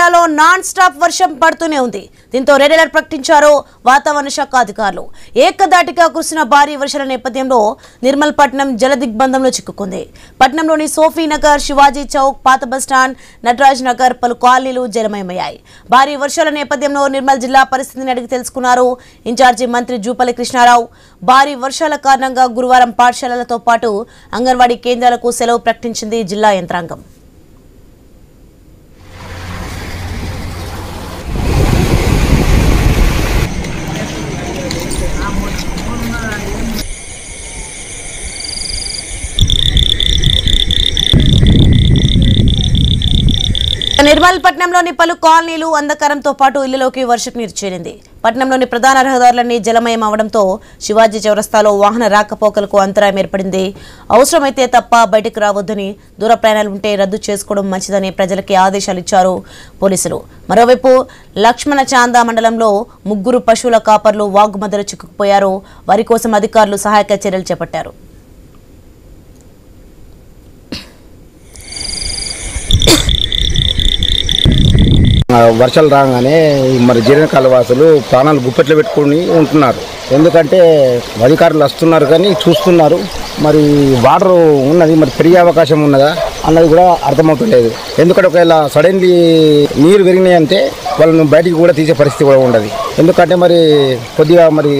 జిల్లాలో non stop వర్షం పడుతూనే ఉంది. దీంతో రెడ్ అలర్ట్ ప్రకటించారు వాతావరణ శాఖ అధికారులు. ఏకదాటిగా కురిసిన భారీ వర్షాల నేపథ్యంలో నిర్మల్ పట్టణం జలదిగ్బంధంలో చిక్కుకుంది. పట్టణంలోని సోఫీనగర్, శివాజీ చౌక్, పాత బస్టాండ్, నటరాజ్ నగర్ పలు కాలనీలు జలమయమయ్యాయి. భారీ వర్షాల నేపథ్యంలో నిర్మల్ జిల్లా పరిస్థితిని అడిగి తెలుసుకున్నారు ఇన్ఛార్జి మంత్రి జూపల్లి కృష్ణారావు. భారీ వర్షాల కారణంగా గురువారం పాఠశాలలతో పాటు అంగన్వాడీ కేంద్రాలకు సెలవు ప్రకటించింది జిల్లా యంత్రాంగం. నిర్మల్ పట్టణంలోని పలు కాలనీలు అంధకారంతో పాటు ఇళ్లలోకి వర్షపు నీరు చేరింది. పట్టణంలోని ప్రధాన రహదారులన్నీ జలమయం అవడంతో శివాజీ చౌరస్తాలో వాహన రాకపోకలకు అంతరాయం ఏర్పడింది. అవసరమైతే తప్ప బయటకు రావద్దని, దూర ప్రయాణాలు ఉంటే రద్దు చేసుకోవడం మంచిదని ప్రజలకి ఆదేశాలు ఇచ్చారు పోలీసులు. మరోవైపు లక్ష్మణ చాందా మండలంలో 3 పశువుల కాపర్లు వాగు మధ్యలో చిక్కుకుపోయారు. వారి కోసం అధికారులు సహాయక చర్యలు చేపట్టారు. వర్షాలు రాగానే మరి జీర్ణకాల వాసులు ప్రాణాలు గుప్పెట్లు పెట్టుకుని ఉంటున్నారు. ఎందుకంటే అధికారులు వస్తున్నారు కానీ చూస్తున్నారు. మరి వాటర్ ఉన్నది, మరి పెరిగే అవకాశం ఉన్నదా అన్నది కూడా అర్థమవుతలేదు. ఎందుకంటే ఒకవేళ సడన్లీ నీరు పెరిగినాయి అంటే వాళ్ళని బయటికి కూడా తీసే పరిస్థితి కూడా ఉండదు. ఎందుకంటే మరి కొద్దిగా మరి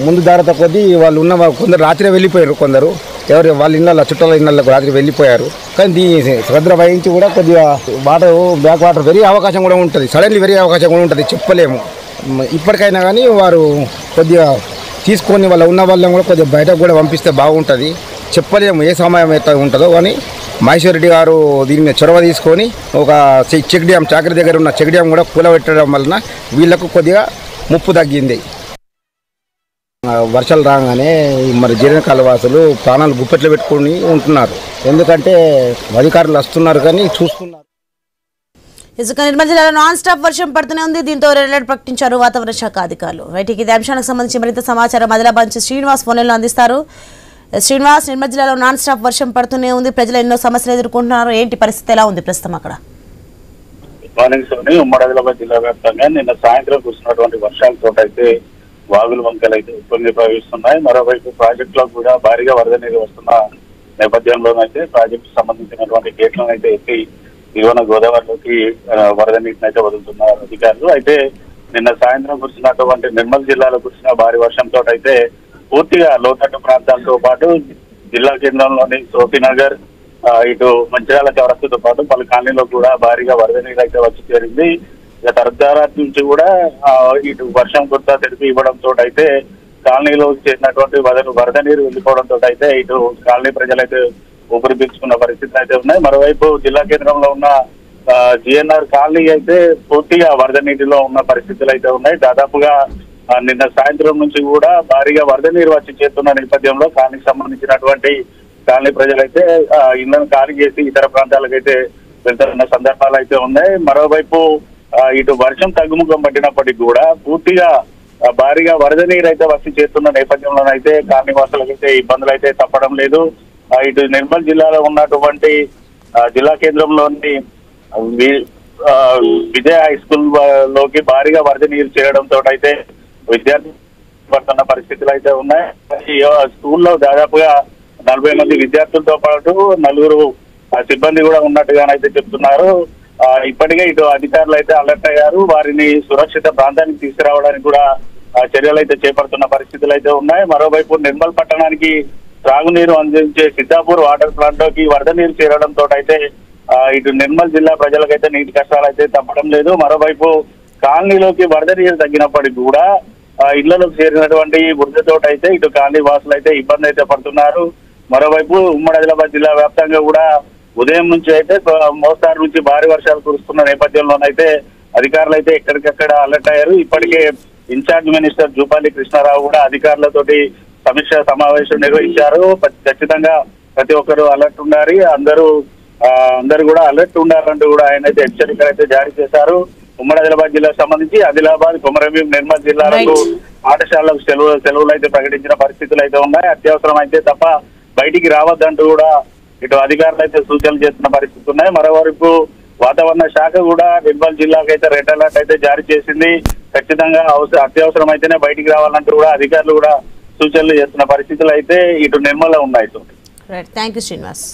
ముందు జాగ్రత్త కొద్దీ వాళ్ళు ఉన్న కొందరు రాత్రి వెళ్ళిపోయారు, కొందరు ఎవరు వాళ్ళ ఇళ్ళ చుట్టాల ఇళ్ళకు రాత్రి వెళ్ళిపోయారు. కానీ దీని శ్రద్ధ వహించి కూడా కొద్దిగా వాటర్ బ్యాక్ వాటర్ పెరిగే అవకాశం కూడా ఉంటుంది, సడన్లీ పెరిగే అవకాశం కూడా ఉంటుంది, చెప్పలేము. ఇప్పటికైనా కానీ వారు కొద్దిగా తీసుకొని వాళ్ళ ఉన్న వాళ్ళని కూడా కొద్దిగా బయటకు కూడా పంపిస్తే బాగుంటుంది. చెప్పలేము ఏ సమయం అయితే ఉంటుందో. కానీ మహేశ్వర్ రెడ్డి గారు దీన్ని చొరవ తీసుకొని ఒక చెక్ డ్యామ్, చాకరి దగ్గర ఉన్న చెక్ డ్యామ్ కూడా కూలబెట్టడం వలన వీళ్లకు కొద్దిగా ముప్పు తగ్గింది. వర్షాలు రాగానే మరి జీర్ణకాల వాసులు ప్రాణాలు గుప్పెట్లు పెట్టుకుని ఉంటున్నారు. ఎందుకంటే అధికారులు వస్తున్నారు కానీ చూస్తున్నారు. ఇసుక నిర్మల్ జిల్లాలో నాన్ స్టాప్ వర్షం పడుతూనే ఉంది. దీంతో రెడ్ అలర్ట్ ప్రకటించారు వాతావరణ శాఖ అధికారులు. రైట్కి ఇదే అంశానికి సంబంధించి మరింత సమాచారం ఆదిలాబాద్ నుంచి శ్రీనివాస్ ఫోన్లో అందిస్తారు. శ్రీనివాస్, నిర్మల్ జిల్లాలో నాన్ స్టాప్ వర్షం పడుతూనే ఉంది. ప్రజలు ఎన్నో సమస్యలు ఎదుర్కొంటున్నారు. ఏంటి పరిస్థితి, ఎలా ఉంది ప్రస్తుతం అక్కడ? ఉమ్మడి ఆదిలాబాద్ జిల్లా వ్యాప్తంగా నిన్న సాయంత్రం కురిసినటువంటి వర్షాలతో అయితే వాగులు వంకలు అయితే ఉప్పొంగి ప్రవహిస్తున్నాయి. మరోవైపు ప్రాజెక్టులో కూడా భారీగా వరద నీరు వస్తున్న నేపథ్యంలోనైతే ప్రాజెక్టు సంబంధించినటువంటి గేట్లను అయితే ఎత్తి దిగువన గోదావరిలోకి వరద నీటిని అయితే వదులుతున్నారు అధికారులు. అయితే నిన్న సాయంత్రం కురిసినటువంటి నిర్మల్ జిల్లాలో కురిసిన భారీ వర్షంతో అయితే పూర్తిగా లోతట్టు ప్రాంతాలతో పాటు జిల్లా కేంద్రంలోని సోఫీనగర్, ఇటు మంచిర్యాల చౌరస్తాతో పాటు పలు కాలనీలో కూడా భారీగా వరద నీరు అయితే వచ్చి చేరింది. తరతరాల నుంచి కూడా ఇటు వర్షం కొంత తెరిపి ఇవ్వడంతో అయితే కాలనీలో చేసినటువంటి వరద నీరు వెళ్ళిపోవడంతో అయితే ఇటు కాలనీ ప్రజలైతే ఊపిరి పీల్చుకున్న పరిస్థితులు అయితే ఉన్నాయి. మరోవైపు జిల్లా కేంద్రంలో ఉన్న జిఎన్ఆర్ కాలనీ అయితే పూర్తిగా వరద నీటిలో ఉన్న పరిస్థితులు అయితే ఉన్నాయి. దాదాపుగా నిన్న సాయంత్రం నుంచి కూడా భారీగా వరద నీరు వచ్చి చేస్తున్న నేపథ్యంలో కాలనీకి సంబంధించినటువంటి కాలనీ ప్రజలైతే ఇళ్లను ఖాళీ చేసి ఇతర ప్రాంతాలకైతే వెళ్తున్న సందర్భాలు అయితే ఉన్నాయి. మరోవైపు ఇటు వర్షం తగ్గుముఖం పట్టినప్పటికీ కూడా పూర్తిగా భారీగా వరద నీరు అయితే వచ్చి చేస్తున్న నేపథ్యంలోనైతే కాలనీ వాసులకైతే ఇబ్బందులు అయితే తప్పడం లేదు. ఇటు నిర్మల్ జిల్లాలో ఉన్నటువంటి జిల్లా కేంద్రంలోని విజయ హై స్కూల్ లోకి భారీగా వరద నీరు చేరడంతో అయితే విద్యార్థులు పడుతున్న పరిస్థితులు అయితే ఉన్నాయి. స్కూల్లో దాదాపుగా 40 మంది విద్యార్థులతో పాటు 4 సిబ్బంది కూడా ఉన్నట్టుగానైతే చెప్తున్నారు. ఇప్పటికే ఇటు అధికారులు అయితే అలర్ట్ అయ్యారు. వారిని సురక్షిత ప్రాంతానికి తీసుకురావడానికి కూడా చర్యలు అయితే చేపడుతున్న పరిస్థితులు అయితే ఉన్నాయి. మరోవైపు నిర్మల్ పట్టణానికి త్రాగునీరు అందించే సిద్ధాపూర్ వాటర్ ప్లాంట్ లోకి వరద నీరు చేరడంతో అయితే ఇటు నిర్మల్ జిల్లా ప్రజలకైతే నీటి కష్టాలు అయితే తప్పడం లేదు. మరోవైపు కాలనీలోకి వరద నీరు తగ్గినప్పటికీ కూడా ఇళ్లలోకి చేరినటువంటి బురదతో అయితే ఇటు కాలనీ వాసులు అయితే ఇబ్బంది అయితే పడుతున్నారు. మరోవైపు ఉమ్మడి ఆదిలాబాద్ జిల్లా వ్యాప్తంగా కూడా ఉదయం నుంచి అయితే మోస్తారు నుంచి భారీ వర్షాలు కురుస్తున్న నేపథ్యంలోనైతే అధికారులు అయితే ఎక్కడికక్కడ అలర్ట్ అయ్యారు. ఇప్పటికే ఇన్ఛార్జ్ మినిస్టర్ జూపల్లి కృష్ణారావు కూడా అధికారులతోటి సమీక్ష సమావేశం నిర్వహించారు. ఖచ్చితంగా ప్రతి ఒక్కరు అలర్ట్ ఉండాలి, అందరూ కూడా అలర్ట్ ఉండాలంటూ కూడా ఆయన అయితే హెచ్చరికలు అయితే జారీ చేశారు. ఉమ్మడి ఆదిలాబాద్ జిల్లాకు సంబంధించి ఆదిలాబాద్, కొమరంభీం, నిర్మల్ జిల్లాలకు పాఠశాలకు సెలవులు అయితే ప్రకటించిన పరిస్థితులు అయితే ఉన్నాయి. అత్యవసరం అయితే తప్ప బయటికి రావద్దంటూ కూడా ఇటు అధికారులు అయితే సూచనలు చేస్తున్న పరిస్థితులు ఉన్నాయి. మరోవైపు వాతావరణ శాఖ కూడా నిర్మల్ జిల్లాకు అయితే రెడ్ అలర్ట్ అయితే జారీ చేసింది. ఖచ్చితంగా అత్యవసరం అయితేనే బయటికి రావాలంటూ కూడా అధికారులు కూడా సూచనలు చేస్తున్న పరిస్థితులు అయితే ఇటు నిర్మల్లో ఉన్నాయి. Right, thank you Srinivas.